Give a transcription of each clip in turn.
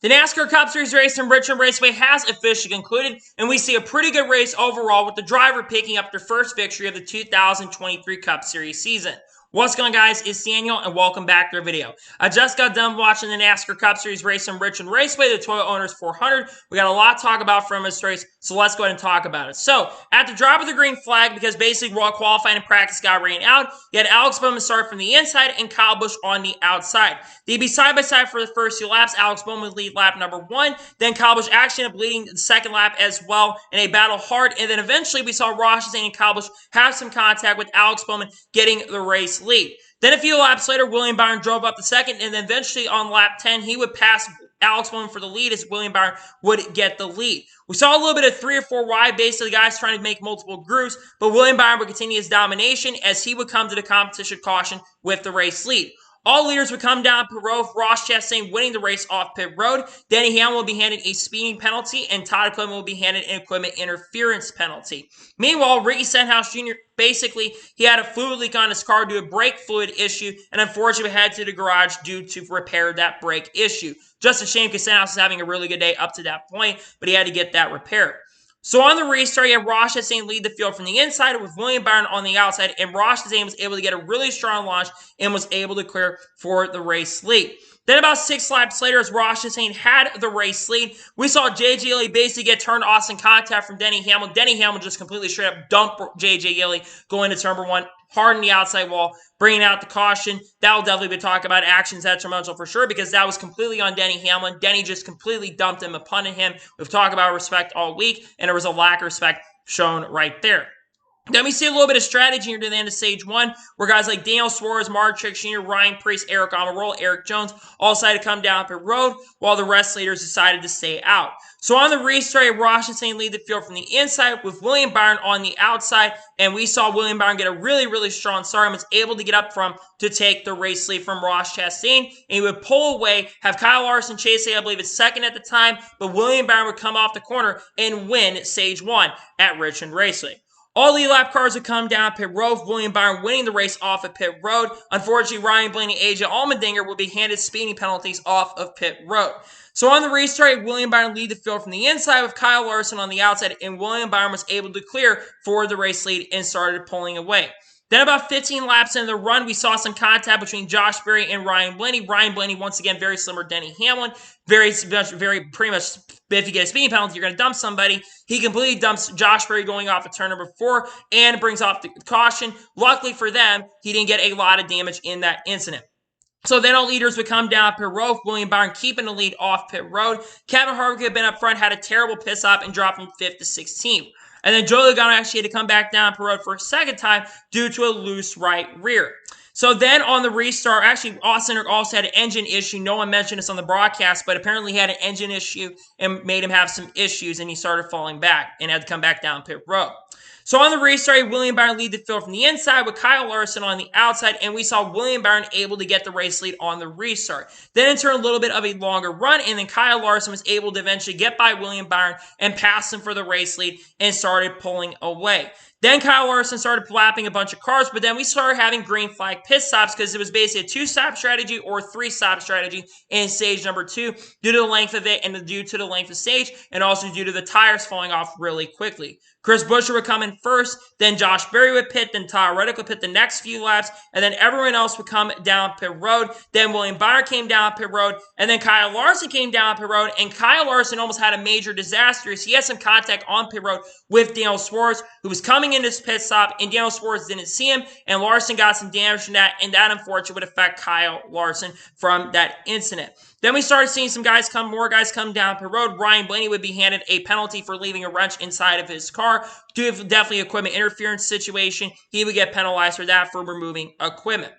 The NASCAR Cup Series race in Richmond Raceway has officially concluded, and we see a pretty good race overall with the driver picking up their first victory of the 2023 Cup Series season. What's going on, guys? It's Daniel, and welcome back to our video. I just got done watching the NASCAR Cup Series race in Richmond Raceway, the Toyota Owners 400. We got a lot to talk about from this race, so let's go ahead and talk about it. So, at the drop of the green flag, because basically while qualifying and practice got rained out, you had Alex Bowman start from the inside and Kyle Busch on the outside. They'd be side-by-side for the first few laps. Alex Bowman would lead lap number 1. Then Kyle Busch actually ended up leading the second lap as well, and they battled hard. And then eventually we saw Ross Chastain and Kyle Busch have some contact with Alex Bowman getting the race lead. Then a few laps later, William Byron drove up the second, and then eventually on lap 10, he would pass Alex Bowman for the lead as William Byron would get the lead. We saw a little bit of 3 or 4 wide, basically guys trying to make multiple grooves, but William Byron would continue his domination as he would come to the competition caution with the race lead. All leaders would come down pit road, Ross Chastain winning the race off pit road. Denny Hamlin will be handed a speeding penalty, and Todd Equipment will be handed an equipment interference penalty. Meanwhile, Ricky Stenhouse Jr., basically, he had a fluid leak on his car due to a brake fluid issue, and unfortunately headed to the garage due to repair that brake issue. Just a shame because Stenhouse was having a really good day up to that point, but he had to get that repaired. So on the restart, you have Ross Chastain lead the field from the inside with William Byron on the outside, and Ross Chastain was able to get a really strong launch and was able to clear for the race lead. Then about 6 laps later, as Ross Chastain had the race lead, we saw J.J. Yeley basically get turned off in contact from Denny Hamlin. Denny Hamlin just completely straight up dumped J.J. Yeley going to turn number 1, hard in the outside wall, bringing out the caution. That will definitely be talked about actions detrimental for sure because that was completely on Denny Hamlin. Denny just completely dumped him, punted him. We've talked about respect all week, and there was a lack of respect shown right there. Then we see a little bit of strategy here to the end of stage 1, where guys like Daniel Suarez, Mark Truex Jr., Ryan Preece, Eric Almirola, Eric Jones all decided to come down pit road, while the rest leaders decided to stay out. So on the restart, Ross Chastain lead the field from the inside with William Byron on the outside, and we saw William Byron get a really, really strong start and was able to get up front to take the race lead from Ross Chastain, and he would pull away, have Kyle Larson chasing, I believe it's second at the time, but William Byron would come off the corner and win stage 1 at Richmond Raceway. All the lap cars would come down pit road, William Byron winning the race off of pit road. Unfortunately, Ryan Blaney, AJ Allmendinger will be handed speeding penalties off of pit road. So on the restart, William Byron lead the field from the inside with Kyle Larson on the outside, and William Byron was able to clear for the race lead and started pulling away. Then about 15 laps into the run, we saw some contact between Josh Berry and Ryan Blaney. Ryan Blaney, once again, very similar to Denny Hamlin. Very pretty much, if you get a speeding penalty, you're going to dump somebody. He completely dumps Josh Berry going off at turn number 4 and brings off the caution. Luckily for them, he didn't get a lot of damage in that incident. So then all leaders would come down pit road, William Byron keeping the lead off pit road. Kevin Harvick had been up front, had a terrible piss up, and dropped from 5th to 16th. And then Joey Logano actually had to come back down pit road for a second time due to a loose right rear. So then on the restart, actually Austin also had an engine issue. No one mentioned this on the broadcast, but apparently he had an engine issue and made him have some issues, and he started falling back and had to come back down pit road. So on the restart, William Byron lead the field from the inside with Kyle Larson on the outside, and we saw William Byron able to get the race lead on the restart. Then it turned a little bit of a longer run, and then Kyle Larson was able to eventually get by William Byron and pass him for the race lead and started pulling away. Then Kyle Larson started lapping a bunch of cars, but then we started having green flag pit stops because it was basically a 2-stop strategy or 3-stop strategy in stage number 2 due to the length of it and due to the length of stage and also due to the tires falling off really quickly. Chris Buescher would come in first, then Josh Berry would pit, then Tyler Reddick would pit the next few laps, and then everyone else would come down pit road. Then William Byron came down pit road, and then Kyle Larson came down pit road, and Kyle Larson almost had a major disaster as he had some contact on pit road with Daniel Suarez, who was coming in this pit stop, and Daniel Suarez didn't see him, and Larson got some damage from that, and that unfortunately would affect Kyle Larson from that incident. Then we started seeing more guys come down pit road. Ryan Blaney would be handed a penalty for leaving a wrench inside of his car. Definitely equipment interference situation. He would get penalized for that for removing equipment.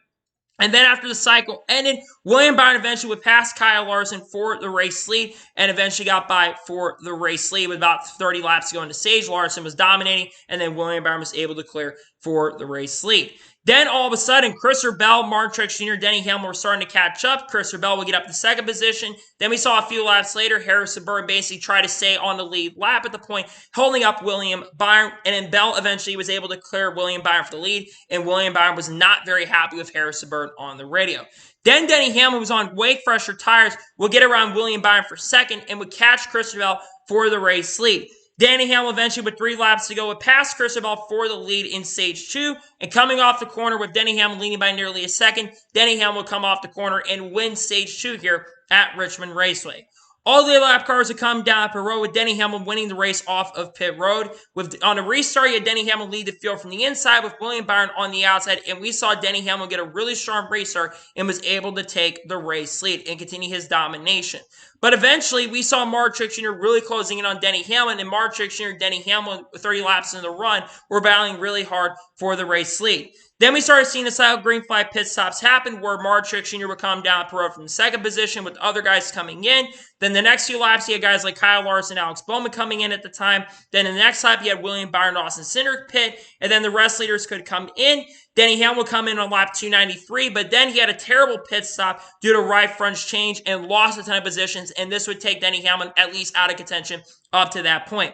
And then after the cycle ended, William Byron eventually would pass Kyle Larson for the race lead and eventually got by for the race lead with about 30 laps to go into stage. Larson was dominating, and then William Byron was able to clear for the race lead. Then all of a sudden, Christopher Bell, Mark Truex Jr., Denny Hamlin were starting to catch up. Christopher Bell would get up to second position. Then we saw a few laps later, Harrison Burton basically try to stay on the lead lap at the point, holding up William Byron. And then Bell eventually was able to clear William Byron for the lead. And William Byron was not very happy with Harrison Burton on the radio. Then Denny Hamlin was on way fresher tires, would get around William Byron for second, and would catch Christopher Bell for the race lead. Denny Hamlin eventually, with 3 laps to go, would pass Christopher Bell for the lead in stage 2. And coming off the corner with Denny Hamlin leading by nearly a second, Denny Hamlin will come off the corner and win stage 2 here at Richmond Raceway. All the lap cars would come down pit road with Denny Hamlin winning the race off of pit road. On a restart, you had Denny Hamlin lead the field from the inside with William Byron on the outside, and we saw Denny Hamlin get a really strong restart and was able to take the race lead and continue his domination. But eventually, we saw Mark Truex Jr. really closing in on Denny Hamlin, and Mark Truex Jr. and Denny Hamlin, 30 laps into the run, were battling really hard for the race lead. Then we started seeing the silent green flag pit stops happen where Mark Truex Jr. would come down pit road from the second position with other guys coming in. Then the next few laps, you had guys like Kyle Larson and Alex Bowman coming in at the time. Then in the next lap, you had William Byron, Austin Cindric pit, and then the rest leaders could come in. Denny Hamlin would come in on lap 293, but then he had a terrible pit stop due to right front change and lost a ton of positions, and this would take Denny Hamlin at least out of contention up to that point.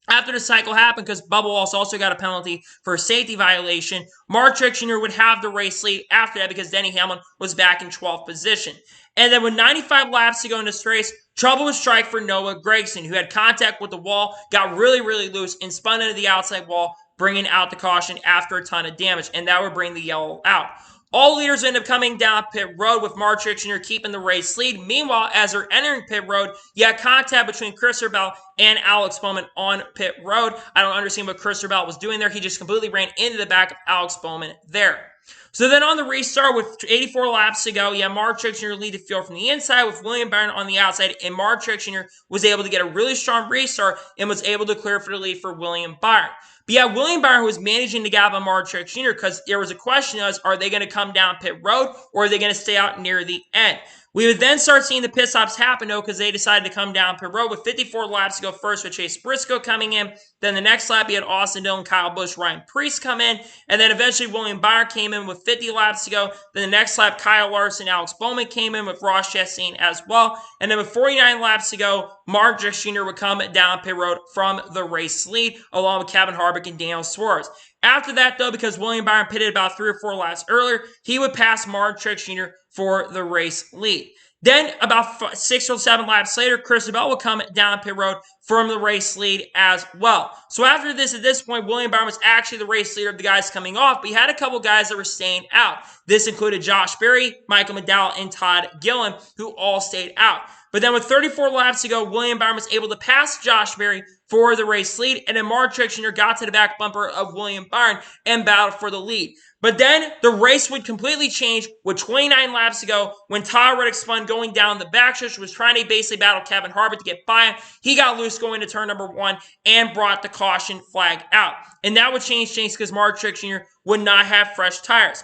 After the cycle happened, because Bubba Wallace also got a penalty for a safety violation, Mark Truex Jr. would have the race lead after that because Denny Hamlin was back in 12th position. And then with 95 laps to go in this race, trouble would strike for Noah Gragson, who had contact with the wall, got really, really loose, and spun into the outside wall, bringing out the caution after a ton of damage, and that would bring the yellow out. All leaders end up coming down pit road with Mark Truex Jr. keeping the race lead. Meanwhile, as they're entering pit road, you had contact between Christopher Bell and Alex Bowman on pit road. I don't understand what Christopher Bell was doing there. He just completely ran into the back of Alex Bowman there. So then on the restart with 84 laps to go, Mark Truex Jr. lead the field from the inside with William Byron on the outside, and Mark Truex Jr. was able to get a really strong restart and was able to clear for the lead for William Byron. But William Byron was managing to gap on Mark Truex Jr. because there was a question as, are they going to come down pit road or are they going to stay out near the end? We would then start seeing the pit stops happen, though, because they decided to come down pit road with 54 laps to go first with Chase Briscoe coming in. Then the next lap, you had Austin Dillon, Kyle Busch, Ryan Preece come in. And then eventually William Byron came in with 50 laps to go. Then the next lap, Kyle Larson, Alex Bowman came in with Ross Chastain as well. And then with 49 laps to go, Mark Truex Jr. would come down pit road from the race lead, along with Kevin Harvick and Daniel Suarez. After that, though, because William Byron pitted about 3 or 4 laps earlier, he would pass Mark Truex Jr. for the race lead. Then, about 6 or 7 laps later, Christopher Bell would come down pit road from the race lead as well. So after this, at this point, William Byron was actually the race leader of the guys coming off, but he had a couple guys that were staying out. This included Josh Berry, Michael McDowell, and Todd Gilliland, who all stayed out. But then with 34 laps to go, William Byron was able to pass Josh Berry for the race lead, and then Mark Truex Jr. got to the back bumper of William Byron and battled for the lead. But then the race would completely change with 29 laps to go when Tyler Reddick spun going down the backstretch, was trying to basically battle Kevin Harvick to get by him. He got loose going to turn number 1 and brought the caution flag out. And that would change things because Mark Truex Jr. would not have fresh tires.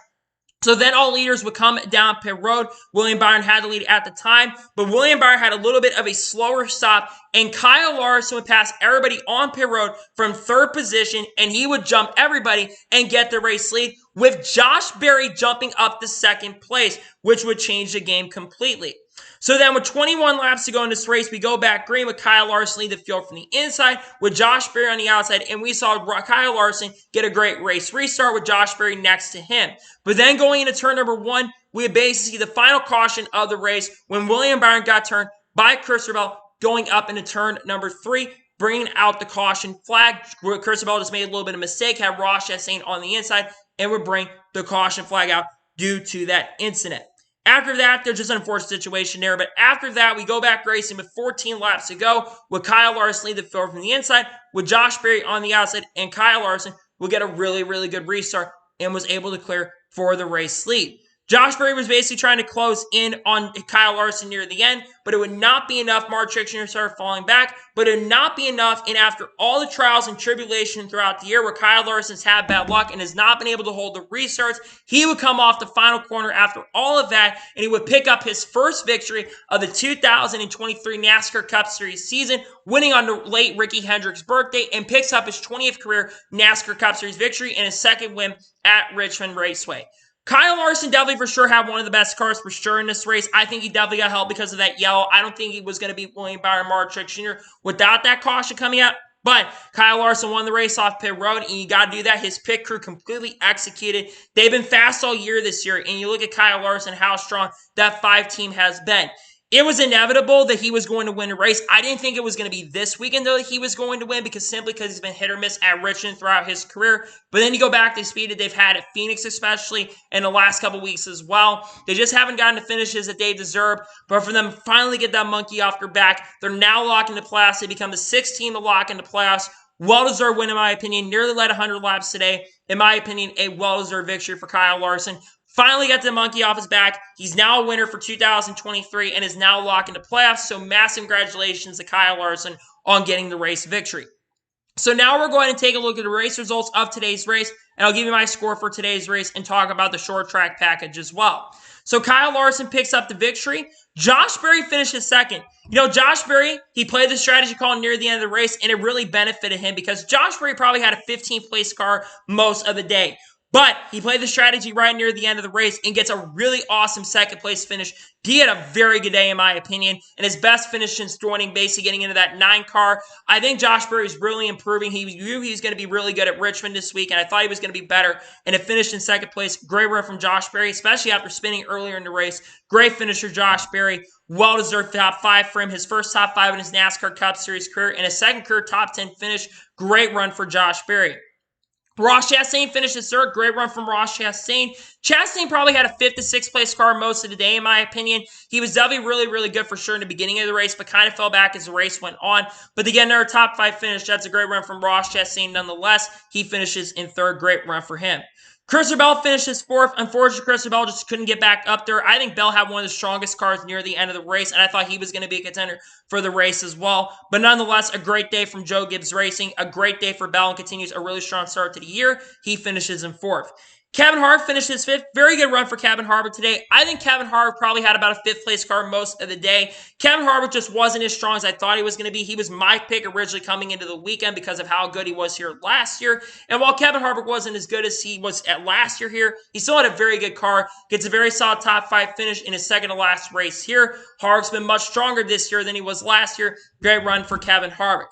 So then all leaders would come down pit road. William Byron had the lead at the time, but William Byron had a little bit of a slower stop, and Kyle Larson would pass everybody on pit road from 3rd position, and he would jump everybody and get the race lead, with Josh Berry jumping up to 2nd place, which would change the game completely. So then with 21 laps to go in this race, we go back green with Kyle Larson lead the field from the inside with Josh Berry on the outside, and we saw Kyle Larson get a great race restart with Josh Berry next to him. But then going into turn number 1, we basically see the final caution of the race when William Byron got turned by Christopher Bell going up into turn number 3, bringing out the caution flag. Christopher Bell just made a little bit of mistake, had Ross Chastain on the inside, and would bring the caution flag out due to that incident. After that, there's just an unfortunate situation there. But after that, we go back racing with 14 laps to go with Kyle Larson lead the field from the inside with Josh Berry on the outside. And Kyle Larson will get a really, really good restart and was able to clear for the race lead. Josh Berry was basically trying to close in on Kyle Larson near the end, but it would not be enough. Mark Truex Jr. started falling back, but it would not be enough. And after all the trials and tribulation throughout the year where Kyle Larson's had bad luck and has not been able to hold the restarts, he would come off the final corner after all of that, and he would pick up his first victory of the 2023 NASCAR Cup Series season, winning on the late Ricky Hendrick's birthday, and picks up his 20th career NASCAR Cup Series victory and his 2nd win at Richmond Raceway. Kyle Larson definitely for sure had one of the best cars for sure in this race. I think he definitely got help because of that yellow. I don't think he was going to beat William Byron, Mark Truex Jr. without that caution coming out. But Kyle Larson won the race off pit road, and you got to do that. His pit crew completely executed. They've been fast all year this year, and you look at Kyle Larson, how strong that 5 team has been. It was inevitable that he was going to win a race. I didn't think it was going to be this weekend, though, that he was going to win simply because he's been hit or miss at Richmond throughout his career. But then you go back to the speed that they've had at Phoenix, especially in the last couple weeks as well. They just haven't gotten the finishes that they deserve. But for them to finally get that monkey off their back, they're now locked into playoffs. They become the 6th team to lock into playoffs. Well-deserved win, in my opinion. Nearly led 100 laps today. In my opinion, a well-deserved victory for Kyle Larson. Finally got the monkey off his back. He's now a winner for 2023 and is now locked into playoffs. So massive congratulations to Kyle Larson on getting the race victory. So now we're going to take a look at the race results of today's race, and I'll give you my score for today's race and talk about the short track package as well. So Kyle Larson picks up the victory. Josh Berry finishes second. Josh Berry, he played the strategy call near the end of the race, and it really benefited him because Josh Berry probably had a 15th place car most of the day. But he played the strategy right near the end of the race and gets a really awesome second place finish. He had a very good day, in my opinion, and his best finish since joining, basically getting into that 9 car. I think Josh Berry is really improving. He knew he was going to be really good at Richmond this week, and I thought he was going to be better, and it finished in second place. Great run from Josh Berry, especially after spinning earlier in the race. Great finisher, Josh Berry. Well-deserved top 5 for him. His first top 5 in his NASCAR Cup Series career, and his second career top 10 finish. Great run for Josh Berry. Ross Chastain finishes third. Great run from Ross Chastain. Chastain probably had a 5th to 6th place car most of the day, in my opinion. He was definitely really, really good for sure in the beginning of the race, but kind of fell back as the race went on. But to get another top 5 finish, that's a great run from Ross Chastain nonetheless. He finishes in third. Great run for him. Christopher Bell finishes 4th. Unfortunately, Christopher Bell just couldn't get back up there. I think Bell had one of the strongest cars near the end of the race, and I thought he was going to be a contender for the race as well. But nonetheless, a great day from Joe Gibbs Racing. A great day for Bell and continues a really strong start to the year. He finishes in 4th. Kevin Harvick finishes 5th. Very good run for Kevin Harvick today. I think Kevin Harvick probably had about a 5th place car most of the day. Kevin Harvick just wasn't as strong as I thought he was going to be. He was my pick originally coming into the weekend because of how good he was here last year. And while Kevin Harvick wasn't as good as he was at last year here, he still had a very good car. Gets a very solid top 5 finish in his second to last race here. Harvick's been much stronger this year than he was last year. Great run for Kevin Harvick.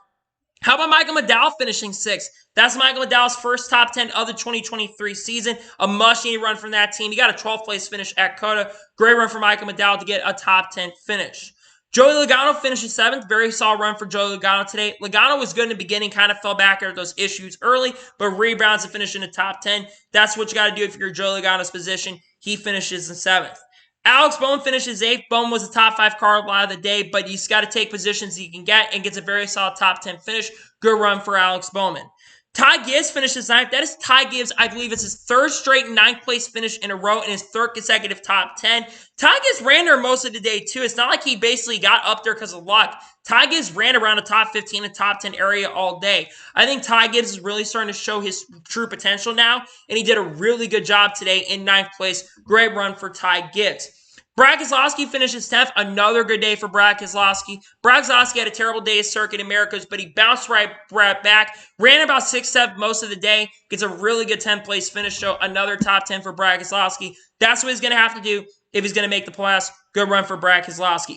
How about Michael McDowell finishing 6th? That's Michael McDowell's first top 10 of the 2023 season. A much-needed run from that team. He got a 12th place finish at COTA. Great run for Michael McDowell to get a top 10 finish. Joey Logano finishes 7th. Very solid run for Joey Logano today. Logano was good in the beginning, kind of fell back after those issues early, but rebounds to finish in the top 10. That's what you got to do if you're Joey Logano's position. He finishes in 7th. Alex Bowman finishes 8th. Bowman was a top 5 car a lot of the day, but he's got to take positions he can get and gets a very solid top 10 finish. Good run for Alex Bowman. Ty Gibbs finishes 9th. That is Ty Gibbs. I believe it's his 3rd straight 9th place finish in a row and his 3rd consecutive top 10. Ty Gibbs ran there most of the day, too. It's not like he basically got up there because of luck. Ty Gibbs ran around the top 15 and top 10 area all day. I think Ty Gibbs is really starting to show his true potential now, and he did a really good job today in 9th place. Great run for Ty Gibbs. Brad Keselowski finishes 10th. Another good day for Brad Keselowski. Brad Keselowski had a terrible day at Circuit Americas, but he bounced right back. Ran about 6th most of the day. Gets a really good 10th place finish. So another top 10 for Brad Keselowski. That's what he's going to have to do if he's going to make the playoffs. Good run for Brad Keselowski.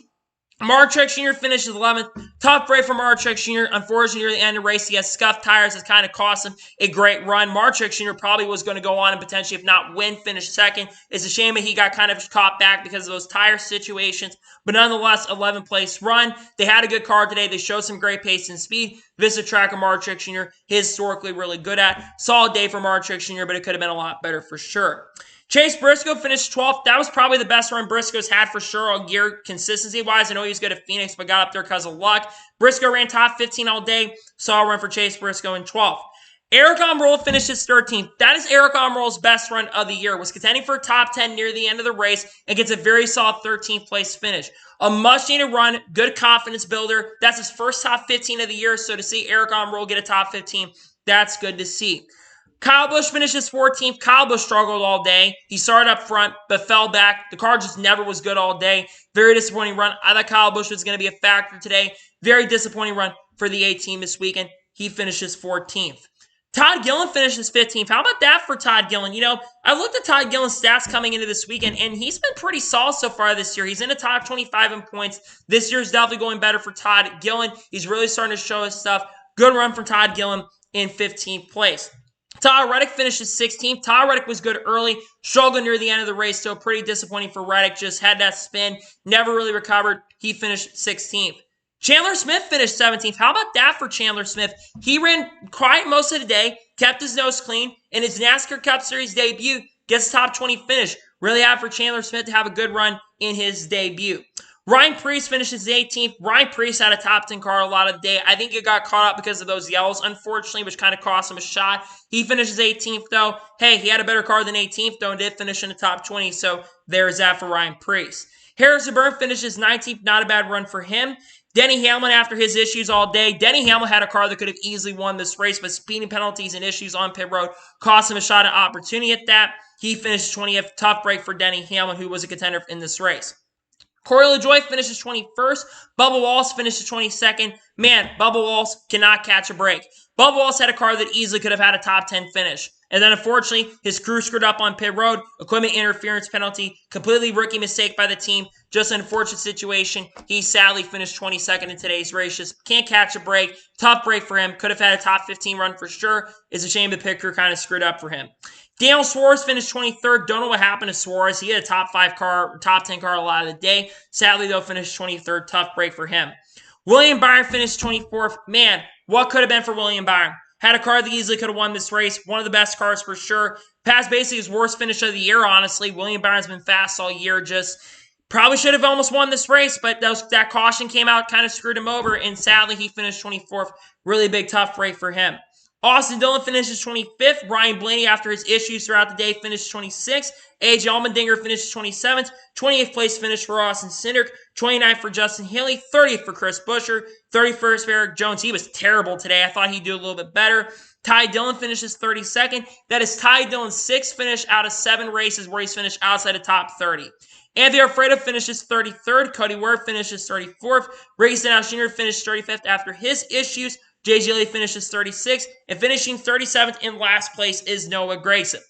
Mark Truex Jr. finishes 11th. Tough break for Mark Truex Jr. Unfortunately, near the end of the race, he has scuffed tires. That's kind of cost him a great run. Mark Truex Jr. probably was going to go on and potentially, if not win, finish 2nd. It's a shame that he got kind of caught back because of those tire situations. But nonetheless, 11th place run. They had a good car today. They showed some great pace and speed. This is a track of Mark Truex Jr. Historically really good at. Solid day for Mark Truex Jr., but it could have been a lot better for sure. Chase Briscoe finished 12th. That was probably the best run Briscoe's had for sure all year consistency-wise. I know he was good at Phoenix, but got up there because of luck. Briscoe ran top 15 all day. Saw a run for Chase Briscoe in 12th. Eric Almirola finishes 13th. That is Eric Almirola's best run of the year. Was contending for top 10 near the end of the race and gets a very solid 13th place finish. A much-needed run, good confidence builder. That's his first top 15 of the year, so to see Eric Almirola get a top 15, that's good to see. Kyle Busch finishes 14th. Kyle Busch struggled all day. He started up front, but fell back. The car just never was good all day. Very disappointing run. I thought Kyle Busch was going to be a factor today. Very disappointing run for the A team this weekend. He finishes 14th. Todd Gillen finishes 15th. How about that for Todd Gillen? You know, I looked at Todd Gillen's stats coming into this weekend, and he's been pretty solid so far this year. He's in the top 25 in points. This year's definitely going better for Todd Gillen. He's really starting to show his stuff. Good run from Todd Gilliam in 15th place. Tyler Reddick finishes 16th. Tyler Reddick was good early, struggled near the end of the race, so pretty disappointing for Reddick. Just had that spin, never really recovered. He finished 16th. Chandler Smith finished 17th. How about that for Chandler Smith? He ran quiet most of the day, kept his nose clean, and his NASCAR Cup Series debut gets a top 20 finish. Really happy for Chandler Smith to have a good run in his debut. Ryan Preece finishes 18th. Ryan Preece had a top 10 car a lot of the day. I think it got caught up because of those yellows, unfortunately, which kind of cost him a shot. He finishes 18th, though. Hey, he had a better car than 18th, though, and did finish in the top 20, so there's that for Ryan Preece. Harrison Burton finishes 19th. Not a bad run for him. Denny Hamlin, after his issues all day, Denny Hamlin had a car that could have easily won this race, but speeding penalties and issues on pit road cost him a shot at opportunity at that. He finished 20th. Tough break for Denny Hamlin, who was a contender in this race. Corey LaJoie finishes 21st. Bubba Wallace finishes 22nd. Man, Bubba Wallace cannot catch a break. Bubba Wallace had a car that easily could have had a top 10 finish. And then, unfortunately, his crew screwed up on pit road. Equipment interference penalty. Completely rookie mistake by the team. Just an unfortunate situation. He sadly finished 22nd in today's race. Just can't catch a break. Tough break for him. Could have had a top 15 run for sure. It's a shame the pit crew kind of screwed up for him. Daniel Suarez finished 23rd. Don't know what happened to Suarez. He had a top 5 car, top 10 car a lot of the day. Sadly, though, finished 23rd. Tough break for him. William Byron finished 24th. Man, what could have been for William Byron? Had a car that easily could have won this race. One of the best cars for sure. Passed basically his worst finish of the year, honestly. William Byron's been fast all year. Just probably should have almost won this race, but that caution came out, kind of screwed him over, and sadly, he finished 24th. Really big, tough break for him. Austin Dillon finishes 25th. Ryan Blaney, after his issues throughout the day, finished 26th. AJ Allmendinger finishes 27th. 28th place finish for Austin Cindric. 29th for Justin Haley. 30th for Chris Buescher. 31st for Eric Jones. He was terrible today. I thought he'd do a little bit better. Ty Dillon finishes 32nd. That is Ty Dillon's 6th finish out of 7 races where he's finished outside the top 30. Anthony Alfredo finishes 33rd. Cody Ware finishes 34th. Ricky Stenhouse Jr. finished 35th after his issues. J.J. Lee finishes 36th, and finishing 37th in last place is Noah Gragson.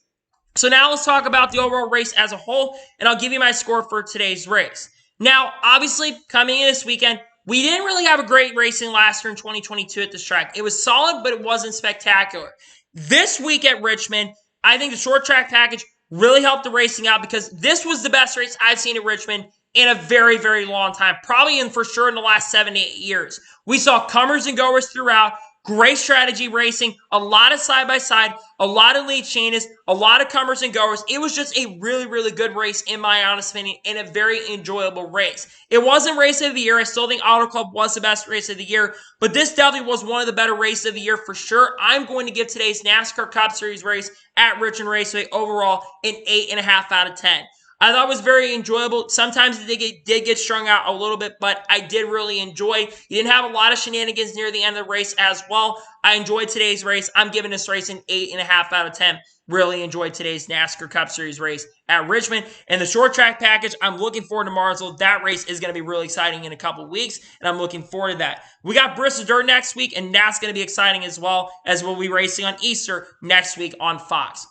So now let's talk about the overall race as a whole, and I'll give you my score for today's race. Now, obviously, coming in this weekend, we didn't really have a great racing last year in 2022 at this track. It was solid, but it wasn't spectacular. This week at Richmond, I think the short track package really helped the racing out because this was the best race I've seen at Richmond in a very, very long time. Probably for sure in the last 7 to 8 years. We saw comers and goers throughout. Great strategy racing. A lot of side-by-side. A lot of lead changes. A lot of comers and goers. It was just a really, really good race in my honest opinion and a very enjoyable race. It wasn't race of the year. I still think Auto Club was the best race of the year. But this definitely was one of the better races of the year for sure. I'm going to give today's NASCAR Cup Series race at Richmond Raceway overall an 8.5 out of 10. I thought it was very enjoyable. Sometimes it did get strung out a little bit, but I did really enjoy. You didn't have a lot of shenanigans near the end of the race as well. I enjoyed today's race. I'm giving this race an 8.5 out of 10. Really enjoyed today's NASCAR Cup Series race at Richmond. And the short track package, I'm looking forward to Martinsville. That race is going to be really exciting in a couple weeks, and I'm looking forward to that. We got Bristol Dirt next week, and that's going to be exciting as well, as we'll be racing on Easter next week on Fox.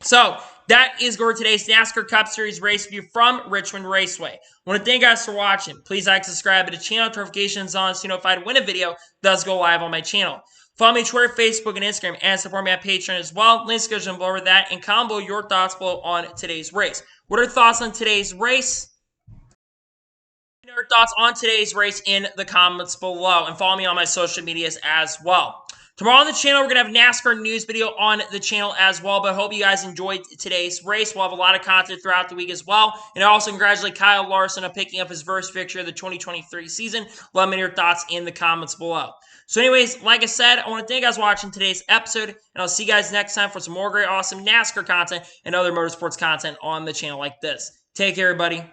So, that is going to today's NASCAR Cup Series race review from Richmond Raceway. I want to thank you guys for watching. Please like, subscribe to the channel, notifications on so you're notified when a video does go live on my channel. Follow me on Twitter, Facebook, and Instagram, and support me on Patreon as well. Links go below over that, and comment below your thoughts below on today's race. What are your thoughts on today's race? Your thoughts on today's race in the comments below, and follow me on my social medias as well. Tomorrow on the channel, we're going to have NASCAR news video on the channel as well, but I hope you guys enjoyed today's race. We'll have a lot of content throughout the week as well, and I also congratulate Kyle Larson on picking up his first victory of the 2023 season. Let me know your thoughts in the comments below. So anyways, like I said, I want to thank you guys for watching today's episode, and I'll see you guys next time for some more great, awesome NASCAR content and other motorsports content on the channel like this. Take care, everybody.